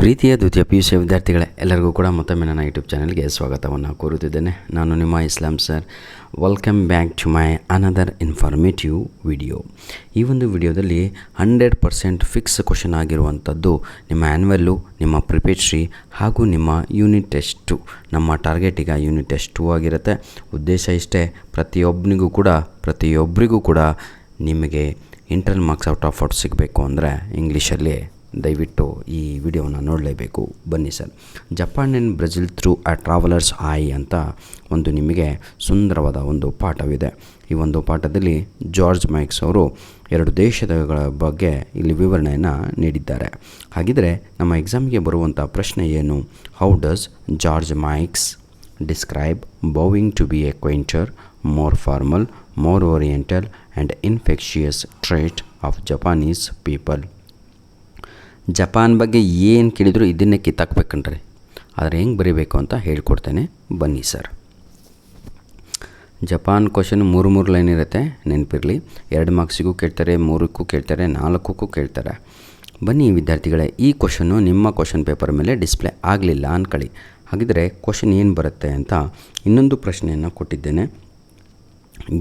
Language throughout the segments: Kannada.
ಪ್ರೀತಿಯ ದ್ವಿತೀಯ PUC ವಿದ್ಯಾರ್ಥಿಗಳೇ, ಎಲ್ಲರಿಗೂ ಕೂಡ ಮತ್ತೊಮ್ಮೆ ನನ್ನ ಯೂಟ್ಯೂಬ್ ಚಾನಲ್ಗೆ ಸ್ವಾಗತವನ್ನು ಕೋರುತ್ತಿದ್ದೇನೆ. ನಾನು ನಿಮ್ಮ ಇಸ್ಲಾಂ sir. Welcome back to my another informative video. ಈ ಒಂದು ವಿಡಿಯೋದಲ್ಲಿ 100% ಫಿಕ್ಸ್ ಕ್ವಶನ್ ಆಗಿರುವಂಥದ್ದು ನಿಮ್ಮ ಆ್ಯನ್ವಲ್ಲು, ನಿಮ್ಮ ಪ್ರಿಪೇಟ್ರಿ ಹಾಗೂ ನಿಮ್ಮ ಯೂನಿಟ್ ಟೆಸ್ಟ್ 2. ನಮ್ಮ ಟಾರ್ಗೆಟ್ ಈಗ ಯೂನಿಟ್ ಟೆಸ್ಟ್ 2 ಆಗಿರುತ್ತೆ. ಉದ್ದೇಶ ಇಷ್ಟೇ, ಪ್ರತಿಯೊಬ್ಬರಿಗೂ ಕೂಡ ನಿಮಗೆ ಇಂಟರ್ನಲ್ ಮಾರ್ಕ್ಸ್ ಔಟ್ ಆಫ್ 40 ಸಿಗಬೇಕು ಅಂದರೆ ಇಂಗ್ಲೀಷಲ್ಲಿ ದಯವಿಟ್ಟು ಈ ವಿಡಿಯೋನ ನೋಡಲೇಬೇಕು. ಬನ್ನಿ sir. Japan and Brazil through a travellers I ಅಂತ ಒಂದು ನಿಮಗೆ ಸುಂದರವಾದ ಒಂದು ಪಾಠವಿದೆ. ಈ ಒಂದು ಪಾಠದಲ್ಲಿ ಜಾರ್ಜ್ ಮೈಕ್ಸ್ ಅವರು 2 ದೇಶಗಳ ಬಗ್ಗೆ ಇಲ್ಲಿ ವಿವರಣೆಯನ್ನು ನೀಡಿದ್ದಾರೆ. ಹಾಗಿದ್ರೆ ನಮ್ಮ ಎಕ್ಸಾಮ್ಗೆ ಬರುವಂಥ ಪ್ರಶ್ನೆ ಏನು? How does George Mikes describe bowing to be a quainter, more formal, more oriental and infectious trait of Japanese people. Japan ಬಗ್ಗೆ ಏನು ಕೇಳಿದ್ರು ಇದನ್ನೇ ಕಿತ್ತಾಕ್ಬೇಕನ್ರಿ. ಆದರೆ ಹೆಂಗೆ ಬರೀಬೇಕು ಅಂತ ಹೇಳ್ಕೊಡ್ತೇನೆ, ಬನ್ನಿ ಸರ್. ಜಪಾನ್ ಕ್ವಶನ್ 3 ಲೈನ್ ಇರುತ್ತೆ, ನೆನಪಿರಲಿ. 2 ಮಾರ್ಕ್ಸಿಗೂ ಕೇಳ್ತಾರೆ, 3ಕ್ಕೂ ಕೇಳ್ತಾರೆ, 4ಕ್ಕೂ ಕೇಳ್ತಾರೆ. ಬನ್ನಿ ವಿದ್ಯಾರ್ಥಿಗಳೇ, ಈ ಕ್ವಶನ್ನು ನಿಮ್ಮ ಕ್ವಶನ್ ಪೇಪರ್ ಮೇಲೆ ಡಿಸ್ಪ್ಲೇ ಆಗಲಿಲ್ಲ ಅಂದ್ಕೊಳ್ಳಿ. ಹಾಗಿದ್ರೆ ಕ್ವಶನ್ ಏನು ಬರುತ್ತೆ ಅಂತ ಇನ್ನೊಂದು ಪ್ರಶ್ನೆಯನ್ನು ಕೊಟ್ಟಿದ್ದೇನೆ.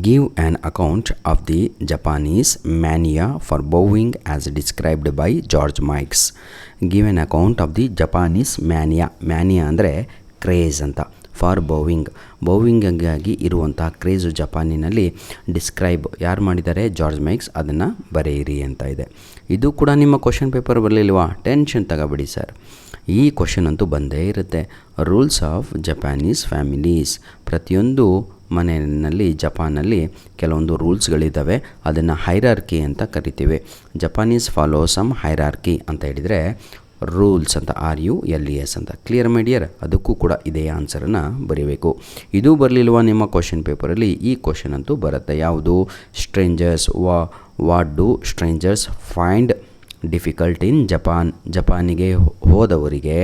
Give an account of the Japanese mania for bowing as described by George Meigs. Give an account of the Japanese mania. Mania ಅಂದರೆ ಕ್ರೇಜ್ ಅಂತ. ಫಾರ್ ಬೌವಿಂಗಾಗಿ ಇರುವಂಥ ಕ್ರೇಜು ಜಪಾನಿನಲ್ಲಿ ಡಿಸ್ಕ್ರೈಬ್ ಯಾರು ಮಾಡಿದ್ದಾರೆ? George mics. ಅದನ್ನು ಬರೆಯಿರಿ ಅಂತ ಇದೆ. ಇದು ಕೂಡ ನಿಮ್ಮ ಕ್ವಶನ್ ಪೇಪರ್ ಬರಲಿಲ್ವಾ? ಟೆನ್ಷನ್ ತಗೋಬೇಡಿ ಸರ್, ಈ ಕ್ವಶನ್ ಅಂತೂ ಬಂದೇ ಇರುತ್ತೆ. Rules of Japanese families. ಪ್ರತಿಯೊಂದು ಮನೆಯಲ್ಲಿ ಜಪಾನಲ್ಲಿ ಕೆಲವೊಂದು ರೂಲ್ಸ್ಗಳಿದ್ದಾವೆ, ಅದನ್ನು ಹೈರಾರ್ಕಿ ಅಂತ ಕರಿತೀವಿ. ಜಪಾನೀಸ್ ಫಾಲೋ ಸಮ್ ಹೈರಾರ್ಕಿ ಅಂತ ಹೇಳಿದರೆ ರೂಲ್ಸ್ ಅಂತ, RULES ಅಂತ. Clear my dear? ಅದಕ್ಕೂ ಕೂಡ ಇದೇ ಆನ್ಸರನ್ನು ಬರೀಬೇಕು. ಇದು ಬರಲಿಲ್ವಾ ನಿಮ್ಮ ಕ್ವಶನ್ ಪೇಪರಲ್ಲಿ? ಈ ಕ್ವಶನ್ ಅಂತೂ ಬರುತ್ತೆ. ಯಾವುದು? Strangers. What do strangers find difficult in Japan. ಜಪಾನಿಗೆ ಹೋದವರಿಗೆ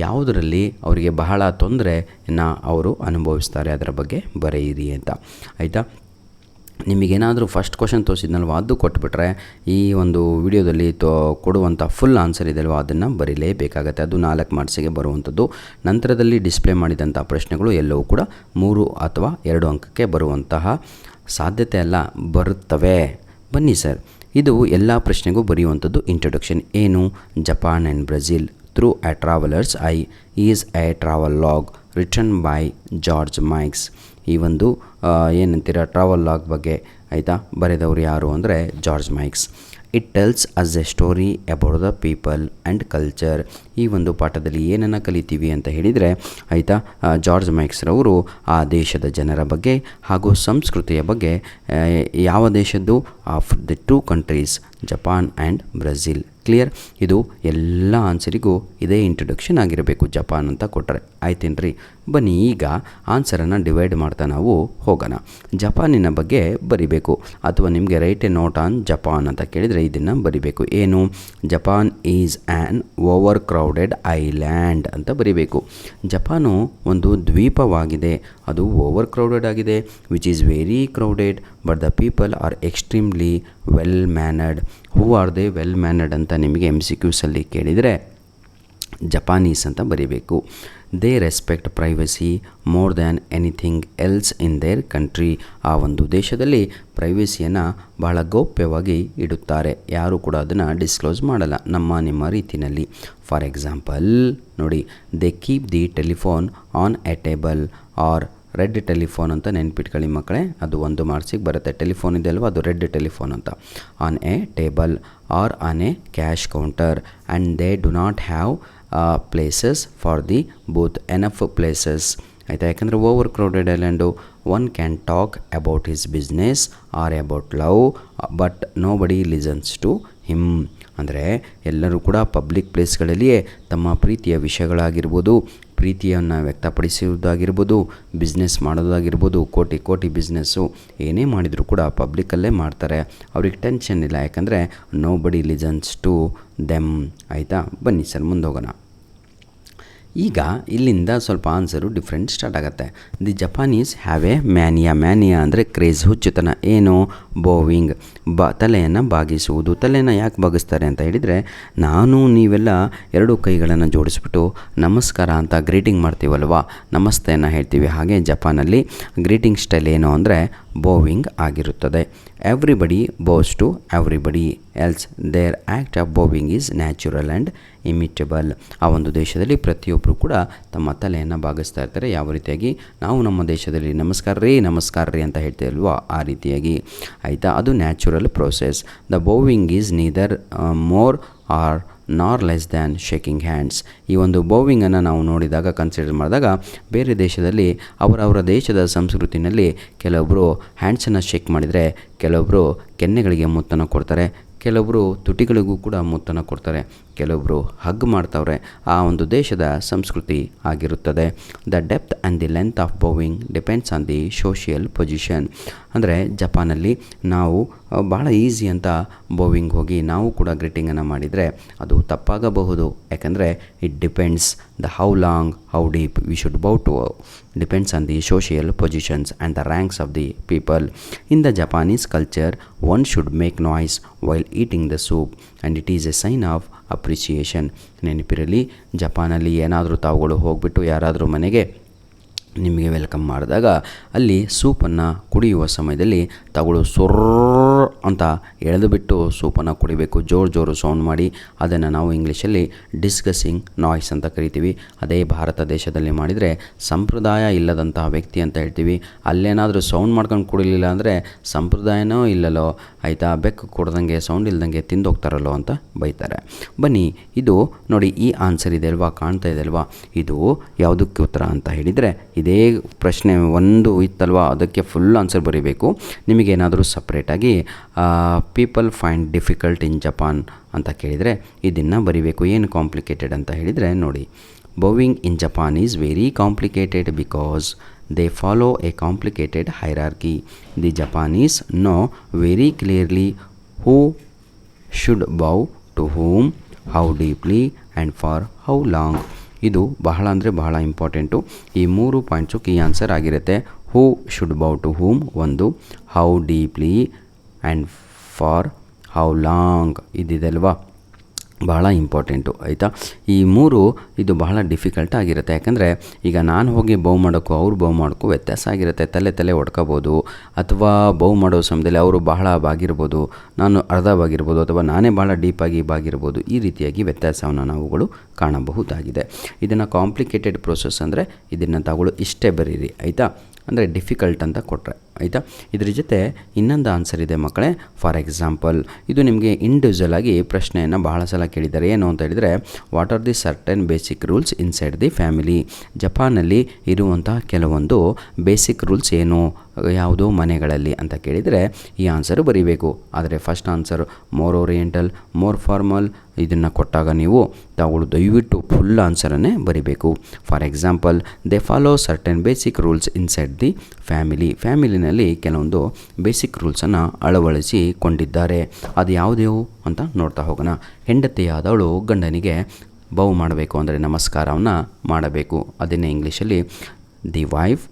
ಯಾವುದರಲ್ಲಿ ಅವರಿಗೆ ಬಹಳ ತೊಂದರೆಯನ್ನು ಅವರು ಅನುಭವಿಸ್ತಾರೆ, ಅದರ ಬಗ್ಗೆ ಬರೆಯಿರಿ ಅಂತ. ಆಯಿತಾ? ನಿಮಗೇನಾದರೂ ಫಸ್ಟ್ ಕ್ವಶನ್ ತೋರಿಸಿದ್ನಲ್ವ, ಅದು ಕೊಟ್ಬಿಟ್ರೆ ಈ ಒಂದು ವಿಡಿಯೋದಲ್ಲಿ ಕೊಡುವಂಥ ಫುಲ್ ಆನ್ಸರ್ ಇದೆಯಲ್ವ, ಅದನ್ನು ಬರೀಲೇಬೇಕಾಗತ್ತೆ. ಅದು 4 ಮಾರ್ಕ್ಸಿಗೆ ಬರುವಂಥದ್ದು. ನಂತರದಲ್ಲಿ ಡಿಸ್ಪ್ಲೇ ಮಾಡಿದಂಥ ಪ್ರಶ್ನೆಗಳು ಎಲ್ಲವೂ ಕೂಡ 3 ಅಥವಾ 2 ಅಂಕಕ್ಕೆ ಬರುವಂತಹ ಸಾಧ್ಯತೆ ಎಲ್ಲ ಬರುತ್ತವೆ. ಬನ್ನಿ ಸರ್, ಇದು ಎಲ್ಲ ಪ್ರಶ್ನೆಗೂ ಬರೆಯುವಂಥದ್ದು ಇಂಟ್ರೊಡಕ್ಷನ್. ಏನು? Japan and Brazil through A travellers I is A travel log written by George mics. ಈ ಒಂದು ಏನಂತೀರ ಟ್ರಾವೆಲ್ ಲಾಗ್ ಬಗ್ಗೆ, ಆಯಿತಾ, ಬರೆದವರು ಯಾರು ಅಂದರೆ George mics. It tells us A story about the people and culture. ಈ ಒಂದು ಪಾಠದಲ್ಲಿ ಏನನ್ನು ಕಲಿತೀವಿ ಅಂತ ಹೇಳಿದರೆ, ಆಯಿತಾ, ಜಾರ್ಜ್ ಮೈಕ್ಸ್ರವರು ಆ ದೇಶದ ಜನರ ಬಗ್ಗೆ ಹಾಗೂ ಸಂಸ್ಕೃತಿಯ ಬಗ್ಗೆ. ಯಾವ ದೇಶದ್ದು? Of the 2 countries, Japan and Brazil. Clear? ಇದು ಎಲ್ಲ ಆನ್ಸರಿಗೂ ಇದೇ ಇಂಟ್ರೊಡಕ್ಷನ್ ಆಗಿರಬೇಕು. ಜಪಾನ್ ಅಂತ ಕೊಟ್ಟರೆ ಆಯ್ತೇನ್ರಿ? ಬನ್ನಿ ಈಗ ಆನ್ಸರನ್ನು ಡಿವೈಡ್ ಮಾಡ್ತಾ ನಾವು ಹೋಗೋಣ. ಜಪಾನಿನ ಬಗ್ಗೆ ಬರಿಬೇಕು, ಅಥವಾ ನಿಮಗೆ right A note on Japan ಅಂತ ಕೇಳಿದರೆ ಇದನ್ನು ಬರಿಬೇಕು. ಏನು? Japan is an over crowded island ಅಂತ ಬರಿಬೇಕು. ಜಪಾನು ಒಂದು ದ್ವೀಪವಾಗಿದೆ, ಅದು ಓವರ್ ಕ್ರೌಡೆಡ್ ಆಗಿದೆ. Which is very crowded but the people are extremely well mannered. Who are they well mannered ಅಂತ ನಿಮಗೆ MCQಸಲ್ಲಿ ಕೇಳಿದರೆ ಜಪಾನೀಸ್ ಅಂತ ಬರೀಬೇಕು. They respect privacy more than anything else in their country. ಆ ಒಂದು ದೇಶದಲ್ಲಿ ಪ್ರೈವಸಿಯನ್ನು ಬಹಳ ಗೌಪ್ಯವಾಗಿ ಇಡುತ್ತಾರೆ, ಯಾರು ಕೂಡ ಅದನ್ನು ಡಿಸ್ಕ್ಲೋಸ್ ಮಾಡಲ್ಲ ನಿಮ್ಮ ರೀತಿಯಲ್ಲಿ. ಫಾರ್ ಎಕ್ಸಾಂಪಲ್ ನೋಡಿ, they keep the telephone on a table or red telephone ಅಂತ ನೆನ್ಪಿಟ್ಕೊಳ್ಳಿ ಮಕ್ಕಳೇ, ಅದು 1 ಮಾರ್ಕ್ಸಿಗೆ ಬರುತ್ತೆ. ಟೆಲಿಫೋನ್ ಇದೆ ಅಲ್ವಾ, ಅದು ರೆಡ್ ಟೆಲಿಫೋನ್ ಅಂತ. On a table or on a cash counter and they do not have places for the booth. Enough places, ಆಯಿತಾ, ಯಾಕಂದರೆ over crowded island. One can talk about his business or about love but nobody listens to him. ಅಂದರೆ ಎಲ್ಲರೂ ಕೂಡ ಪಬ್ಲಿಕ್ ಪ್ಲೇಸ್ಗಳಲ್ಲಿಯೇ ತಮ್ಮ ಪ್ರೀತಿಯ ವಿಷಯಗಳಾಗಿರ್ಬೋದು, ಪ್ರೀತಿಯನ್ನು ವ್ಯಕ್ತಪಡಿಸುವುದಾಗಿರ್ಬೋದು, ಬಿಸ್ನೆಸ್ ಮಾಡೋದಾಗಿರ್ಬೋದು, ಕೋಟಿ ಬಿಸ್ನೆಸ್ಸು ಏನೇ ಮಾಡಿದರೂ ಕೂಡ ಪಬ್ಲಿಕ್ಕಲ್ಲೇ ಮಾಡ್ತಾರೆ. ಅವ್ರಿಗೆ ಟೆನ್ಷನ್ ಇಲ್ಲ, ಯಾಕಂದರೆ ನೋ ಬಡಿ ಲಿಸನ್ಸ್ ಟು ದೆಮ್. ಆಯಿತಾ? ಬನ್ನಿ ಸರ್ ಮುಂದೆ ಹೋಗೋಣ. ಈಗ ಇಲ್ಲಿಂದ ಸ್ವಲ್ಪ ಆನ್ಸರು ಡಿಫ್ರೆಂಟ್ ಸ್ಟಾರ್ಟ್ ಆಗುತ್ತೆ. The Japanese have A mania ಅಂದರೆ ಕ್ರೇಜ್, ಹುಚ್ಚುತನ. ಏನು? ಬೋವಿಂಗ್, ತಲೆಯನ್ನು ಬಾಗಿಸುವುದು. ತಲೆಯನ್ನು ಯಾಕೆ ಬಾಗಿಸ್ತಾರೆ ಅಂತ ಹೇಳಿದರೆ, ನೀವೆಲ್ಲ ಎರಡು ಕೈಗಳನ್ನು ಜೋಡಿಸ್ಬಿಟ್ಟು ನಮಸ್ಕಾರ ಅಂತ ಗ್ರೀಟಿಂಗ್ ಮಾಡ್ತೀವಲ್ವ, ನಮಸ್ತೆಯನ್ನು ಹೇಳ್ತೀವಿ. ಹಾಗೆ ಜಪಾನಲ್ಲಿ ಗ್ರೀಟಿಂಗ್ ಸ್ಟೈಲ್ ಏನು ಅಂದರೆ ಬೋವಿಂಗ್ ಆಗಿರುತ್ತದೆ. Everybody bows to everybody else, their act of bowing is natural and imitable. ಆ ಒಂದು ದೇಶದಲ್ಲಿ ಪ್ರತಿಯೊಬ್ಬರು ಕೂಡ ತಮ್ಮ ತಲೆಯನ್ನು ಬಾಗಿಸ್ತಾ ಇರ್ತಾರೆ. ಯಾವ ರೀತಿಯಾಗಿ ನಾವು ನಮ್ಮ ದೇಶದಲ್ಲಿ ನಮಸ್ಕಾರ ರೀ ಅಂತ ಹೇಳ್ತೀವಲ್ವ, ಆ ರೀತಿಯಾಗಿ ಆಯಿತಾ. ಅದು natural process. The bowing is neither more or ನಾರ್ ಲೆಸ್ ದ್ಯಾನ್ ಶೇಕಿಂಗ್ ಹ್ಯಾಂಡ್ಸ್. ಈ ಒಂದು ಬೋವಿಂಗನ್ನು ನಾವು ನೋಡಿದಾಗ, ಕನ್ಸಿಡರ್ ಮಾಡಿದಾಗ, ಬೇರೆ ದೇಶದಲ್ಲಿ ಅವರವರ ದೇಶದ ಸಂಸ್ಕೃತಿನಲ್ಲಿ ಕೆಲವೊಬ್ಬರು ಹ್ಯಾಂಡ್ಸನ್ನು ಶೇಕ್ ಮಾಡಿದರೆ, ಕೆಲವೊಬ್ಬರು ಕೆನ್ನೆಗಳಿಗೆ ಮುತ್ತನ್ನು ಕೊಡ್ತಾರೆ, ಕೆಲವೊಬ್ಬರು ತುಟಿಗಳಿಗೂ ಕೂಡ ಮುತ್ತನ್ನು ಕೊಡ್ತಾರೆ, ಕೆಲವೊಬ್ಬರು ಹಗ್ ಮಾಡ್ತವ್ರೆ. ಆ ಒಂದು ದೇಶದ ಸಂಸ್ಕೃತಿ ಆಗಿರುತ್ತದೆ. The depth and the length of bowing depends on the social position. ಅಂದರೆ ಜಪಾನಲ್ಲಿ ನಾವು ಭಾಳ ಈಸಿ ಅಂತ ಬೋವಿಂಗ್ ಹೋಗಿ ನಾವು ಕೂಡ ಗ್ರೀಟಿಂಗನ್ನು ಮಾಡಿದರೆ ಅದು ತಪ್ಪಾಗಬಹುದು. ಯಾಕಂದರೆ it depends the how long, how deep we should bow to depends on the social positions and the ranks of the people. In the Japanese culture one should make noise while eating the soup and it is a sign of appreciation. ನೆನಪಿರಲಿ, ಜಪಾನಲ್ಲಿ ಏನಾದರೂ ತಾವುಗಳು ಹೋಗ್ಬಿಟ್ಟು ಯಾರಾದರೂ ಮನೆಗೆ ನಿಮಗೆ ವೆಲ್ಕಮ್ ಮಾಡಿದಾಗ ಅಲ್ಲಿ ಸೂಪನ್ನು ಕುಡಿಯುವ ಸಮಯದಲ್ಲಿ ತಾವುಗಳು ಅಂತ ಎಳೆದುಬಿಟ್ಟು ಸೂಪನ್ನು ಕುಡಿಬೇಕು. ಜೋರು ಸೌಂಡ್ ಮಾಡಿ. ಅದನ್ನು ನಾವು ಇಂಗ್ಲೀಷಲ್ಲಿ ಡಿಸ್ಕಸಿಂಗ್ ನಾಯ್ಸ್ ಅಂತ ಕರಿತೀವಿ. ಅದೇ ಭಾರತ ದೇಶದಲ್ಲಿ ಮಾಡಿದರೆ ಸಂಪ್ರದಾಯ ಇಲ್ಲದಂತಹ ವ್ಯಕ್ತಿ ಅಂತ ಹೇಳ್ತೀವಿ. ಅಲ್ಲೇನಾದರೂ ಸೌಂಡ್ ಮಾಡ್ಕೊಂಡು ಕುಡಿಲಿಲ್ಲ ಅಂದರೆ ಸಂಪ್ರದಾಯನೋ ಇಲ್ಲಲ್ಲೋ, ಆಯಿತಾ, ಬೆಕ್ಕು ಕೊಡ್ದಂಗೆ ಸೌಂಡ್ ಇಲ್ದಂಗೆ ತಿಂದೋಗ್ತಾರಲ್ಲೋ ಅಂತ ಬೈತಾರೆ. ಬನ್ನಿ, ಇದು ನೋಡಿ, ಈ ಆನ್ಸರ್ ಇದೆ ಅಲ್ವಾ, ಕಾಣ್ತಾ ಇದೆ ಅಲ್ವಾ, ಇದು ಯಾವುದಕ್ಕೆ ಉತ್ತರ ಅಂತ ಹೇಳಿದರೆ, ಇದೇ ಪ್ರಶ್ನೆ ಒಂದು ಇತ್ತಲ್ವ, ಅದಕ್ಕೆ ಫುಲ್ ಆನ್ಸರ್ ಬರೀಬೇಕು. ನಿಮಗೇನಾದರೂ ಸಪ್ರೇಟಾಗಿ people find difficult in Japan ಅಂತ ಕೇಳಿದರೆ ಇದನ್ನು ಬರೀಬೇಕು. ಏನು ಕಾಂಪ್ಲಿಕೇಟೆಡ್ ಅಂತ ಹೇಳಿದರೆ ನೋಡಿ, bowing in Japan is very complicated because they follow a complicated hierarchy. The Japanese know very clearly who should bow to whom, how deeply and for how long. ಇದು ಬಹಳ ಅಂದರೆ ಬಹಳ ಇಂಪಾರ್ಟೆಂಟು. ಈ 3 ಪಾಯಿಂಟ್ಸು ಕೀ ಆನ್ಸರ್ ಆಗಿರುತ್ತೆ. Who should bow to whom ಒಂದು, how deeply and for how long ಇದಿದೆ ಅಲ್ವಾ, ಬಹಳ ಇಂಪಾರ್ಟೆಂಟು ಆಯಿತಾ. ಈ 3 ಇದು ಬಹಳ ಡಿಫಿಕಲ್ಟ್ ಆಗಿರುತ್ತೆ. ಯಾಕಂದರೆ ಈಗ ನಾನು ಹೋಗಿ ಬೌ ಮಾಡೋಕ್ಕೂ ಅವ್ರು ಬೌ ಮಾಡೋಕ್ಕೂ ವ್ಯತ್ಯಾಸ ಆಗಿರುತ್ತೆ. ತಲೆ ಹೊಡ್ಕೋಬೋದು, ಅಥವಾ ಬೌ ಮಾಡೋ ಸಮಯದಲ್ಲಿ ಅವರು ಬಹಳ ಬಾಗಿರ್ಬೋದು, ನಾನು ಅರ್ಧ ಬಾಗಿರ್ಬೋದು, ಅಥವಾ ನಾನೇ ಭಾಳ ಡೀಪಾಗಿ ಬಾಗಿರ್ಬೋದು. ಈ ರೀತಿಯಾಗಿ ವ್ಯತ್ಯಾಸವನ್ನು ನಾವುಗಳು ಕಾಣಬಹುದಾಗಿದೆ. ಇದನ್ನು ಕಾಂಪ್ಲಿಕೇಟೆಡ್ ಪ್ರೋಸೆಸ್ ಅಂದರೆ ಇದನ್ನು ತಾವುಗಳು ಇಷ್ಟೇ ಬರೀರಿ ಆಯಿತಾ, ಅಂದರೆ ಡಿಫಿಕಲ್ಟ್ ಅಂತ ಕೊಟ್ಟರೆ ಆಯಿತಾ. ಇದ್ರ ಜೊತೆ ಇನ್ನೊಂದು ಆನ್ಸರ್ ಇದೆ ಮಕ್ಕಳೇ. ಫಾರ್ ಎಕ್ಸಾಂಪಲ್, ಇದು ನಿಮಗೆ ಇಂಡಿವಿಜುವಲ್ ಆಗಿ ಪ್ರಶ್ನೆಯನ್ನು ಬಹಳ ಸಲ ಕೇಳಿದ್ದಾರೆ. ಏನು ಅಂತ ಹೇಳಿದರೆ, what are the certain basic rules inside the family. ಜಪಾನಲ್ಲಿ ಇರುವಂಥ ಕೆಲವೊಂದು ಬೇಸಿಕ್ ರೂಲ್ಸ್ ಏನು, ಯಾವುದೋ ಮನೆಗಳಲ್ಲಿ ಅಂತ ಕೇಳಿದರೆ ಈ ಆನ್ಸರು ಬರೀಬೇಕು. ಆದರೆ first answer more oriental, more formal ಇದನ್ನು ಕೊಟ್ಟಾಗ ನೀವು ತಾವುಗಳು ದಯವಿಟ್ಟು ಫುಲ್ ಆನ್ಸರನ್ನೇ ಬರೀಬೇಕು. For example, they follow certain basic rules inside the ಫ್ಯಾಮಿಲಿನಲ್ಲಿ ಕೆಲವೊಂದು ಬೇಸಿಕ್ ರೂಲ್ಸನ್ನು ಅಳವಡಿಸಿಕೊಂಡಿದ್ದಾರೆ. ಅದು ಯಾವುದ್ಯಾವು ಅಂತ ನೋಡ್ತಾ ಹೋಗೋಣ. ಹೆಂಡತಿಯಾದವಳು ಗಂಡನಿಗೆ ಬೌ ಮಾಡಬೇಕು ಅಂದರೆ ನಮಸ್ಕಾರವನ್ನು ಮಾಡಬೇಕು. ಅದನ್ನೇ ಇಂಗ್ಲೀಷಲ್ಲಿ the wife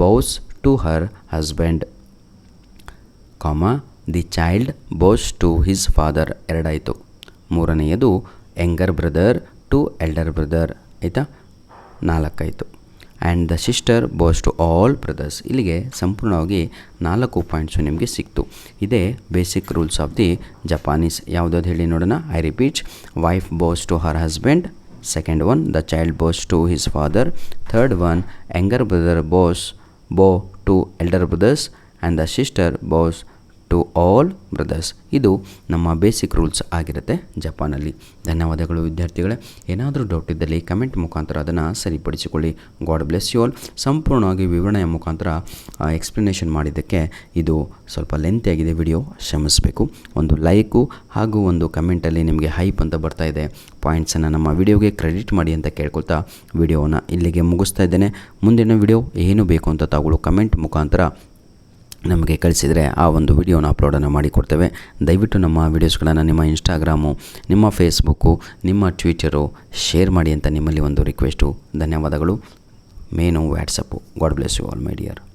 bows to her husband, the child bows to his father ಎರಡಾಯಿತು. ಮೂರನೆಯದು younger brother to elder brother ಆಯಿತಾ, 4 ಆಯಿತು. And the sister bows to all brothers. ಇಲ್ಲಿಗೆ ಸಂಪೂರ್ಣವಾಗಿ 4 ಪಾಯಿಂಟ್ಸು ನಿಮಗೆ ಸಿಕ್ತು. ಇದೇ basic rules of the Japanese. ಯಾವುದಾದ್ರು ಹೇಳಿ ನೋಡೋಣ. I repeat, wife bows to her husband, second one the child bows to his father, third one younger brother bow to elder brothers and the sister bows to all brothers. ಇದು ನಮ್ಮ ಬೇಸಿಕ್ ರೂಲ್ಸ್ ಆಗಿರುತ್ತೆ ಜಪಾನಲ್ಲಿ. ಧನ್ಯವಾದಗಳು ವಿದ್ಯಾರ್ಥಿಗಳೇ. ಏನಾದರೂ ಡೌಟ್ ಇದ್ದಲ್ಲಿ ಕಮೆಂಟ್ ಮುಖಾಂತರ ಅದನ್ನು ಸರಿಪಡಿಸಿಕೊಳ್ಳಿ. God bless you all. ಸಂಪೂರ್ಣವಾಗಿ ವಿವರಣೆಯ ಮುಖಾಂತರ ಎಕ್ಸ್ಪ್ಲನೇಷನ್ ಮಾಡಿದ್ದಕ್ಕೆ ಇದು ಸ್ವಲ್ಪ ಲೆಂತ್ ಆಗಿದೆ ವಿಡಿಯೋ, ಕ್ಷಮಿಸಬೇಕು. ಒಂದು ಲೈಕು ಹಾಗೂ ಒಂದು ಕಮೆಂಟಲ್ಲಿ ನಿಮಗೆ ಹೈಪ್ ಅಂತ ಬರ್ತಾ ಇದೆ. ಪಾಯಿಂಟ್ಸನ್ನು ನಮ್ಮ ವಿಡಿಯೋಗೆ ಕ್ರೆಡಿಟ್ ಮಾಡಿ ಅಂತ ಕೇಳ್ಕೊಳ್ತಾ ವಿಡಿಯೋವನ್ನು ಇಲ್ಲಿಗೆ ಮುಗಿಸ್ತಾ ಇದ್ದೇನೆ. ಮುಂದಿನ ವಿಡಿಯೋ ಏನು ಬೇಕು ಅಂತ ತಾವುಗಳು ಕಮೆಂಟ್ ಮುಖಾಂತರ ನಮಗೆ ಕಳಿಸಿದರೆ ಆ ಒಂದು ವಿಡಿಯೋನ ಅಪ್ಲೋಡನ್ನು ಮಾಡಿಕೊಡ್ತೇವೆ. ದಯವಿಟ್ಟು ನಮ್ಮ ವೀಡಿಯೋಸ್ಗಳನ್ನು ನಿಮ್ಮ ಇನ್ಸ್ಟಾಗ್ರಾಮು, ನಿಮ್ಮ ಫೇಸ್ಬುಕ್ಕು, ನಿಮ್ಮ ಟ್ವಿಟರು ಶೇರ್ ಮಾಡಿ ಅಂತ ನಿಮ್ಮಲ್ಲಿ ಒಂದು ರಿಕ್ವೆಸ್ಟು. ಧನ್ಯವಾದಗಳು. ಮೇನು WhatsApp. God bless you all my dear.